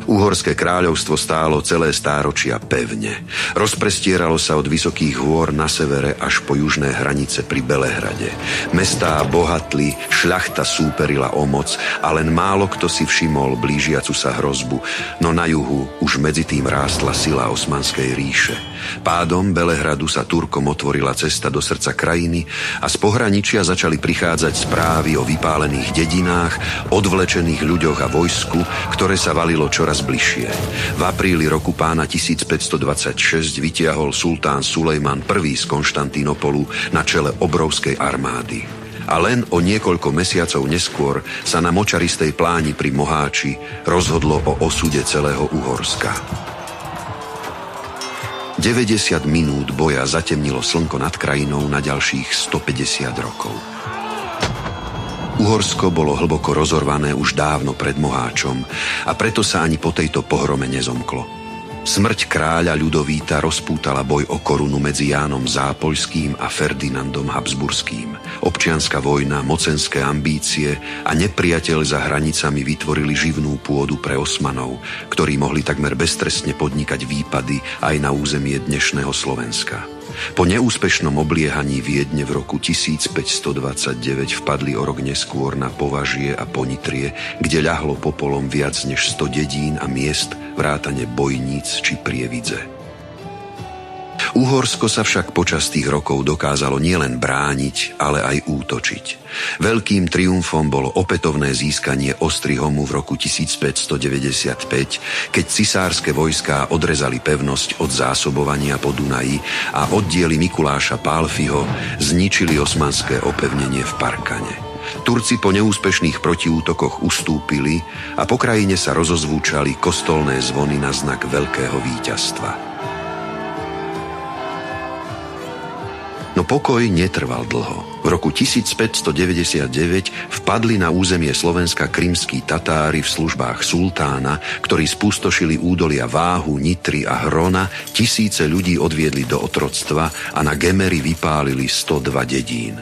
Uhorské kráľovstvo stálo celé stáročia pevne. Rozprestieralo sa od vysokých hôr na severe až po južné hranice pri Belehrade. Mestá bohatli, šľachta súperila o moc a len málo kto si všimol blížiacu sa hrozbu, no na juhu už medzi tým rástla sila Osmanskej ríše. Pádom Belehradu sa Turkom otvorila cesta do srdca krajiny a z pohraničia začali prichádzať správy o vypálených dedinách, odvlečených ľuďoch a vojsku, ktoré sa valilo čoraz bližšie. V apríli roku pána 1526 vytiahol sultán Sulejman I z Konštantínopolu na čele obrovskej armády. A len o niekoľko mesiacov neskôr sa na močaristej pláni pri Moháči rozhodlo o osude celého Uhorska. 90 minút boja zatemnilo slnko nad krajinou na ďalších 150 rokov. Uhorsko bolo hlboko rozorvané už dávno pred Moháčom a preto sa ani po tejto pohrome nezomklo. Smrť kráľa Ľudovíta rozpútala boj o korunu medzi Jánom Zápoľským a Ferdinandom Habsburským. Občianska vojna, mocenské ambície a nepriateľ za hranicami vytvorili živnú pôdu pre Osmanov, ktorí mohli takmer beztrestne podnikať výpady aj na územie dnešného Slovenska. Po neúspešnom obliehaní Viedne v roku 1529 vpadli o rok neskôr na Považie a Ponitrie, kde ľahlo popolom viac než 100 dedín a miest vrátane Bojníc či Prievidze. Uhorsko sa však počas tých rokov dokázalo nielen brániť, ale aj útočiť. Veľkým triumfom bolo opätovné získanie Ostrihomu v roku 1595, keď cisárske vojská odrezali pevnosť od zásobovania po Dunaji a oddiely Mikuláša Pálfiho zničili osmanské opevnenie v Parkane. Turci po neúspešných protiútokoch ustúpili a po krajine sa rozozvúčali kostolné zvony na znak veľkého víťazstva. No pokoj netrval dlho. V roku 1599 vpadli na územie Slovenska krymskí Tatári v službách sultána, ktorí spústošili údolia Váhu, Nitry a Hrona, tisíce ľudí odviedli do otroctva a na Gemeri vypálili 102 dedín.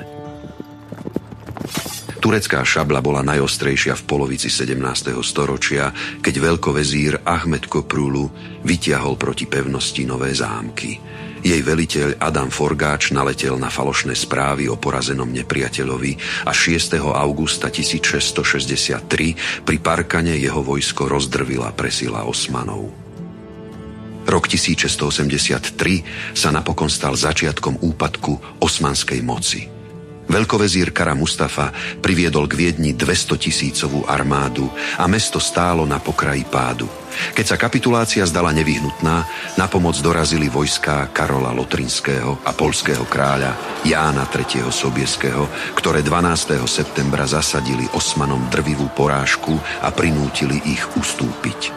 Turecká šabla bola najostrejšia v polovici 17. storočia, keď veľkovezír Ahmed Koprulu vytiahol proti pevnosti nové zámky. Jej veliteľ Adam Forgáč naletel na falošné správy o porazenom nepriateľovi a 6. augusta 1663 pri Parkane jeho vojsko rozdrvila presila Osmanov. Rok 1683 sa napokon stal začiatkom úpadku osmanskej moci. Veľkovezír Kara Mustafa priviedol k Viedni 200 000 armádu a mesto stálo na pokraji pádu. Keď sa kapitulácia zdala nevyhnutná, na pomoc dorazili vojská Karola Lotrinského a poľského kráľa Jána III. Sobieského, ktoré 12. septembra zasadili Osmanom drvivú porážku a prinútili ich ustúpiť.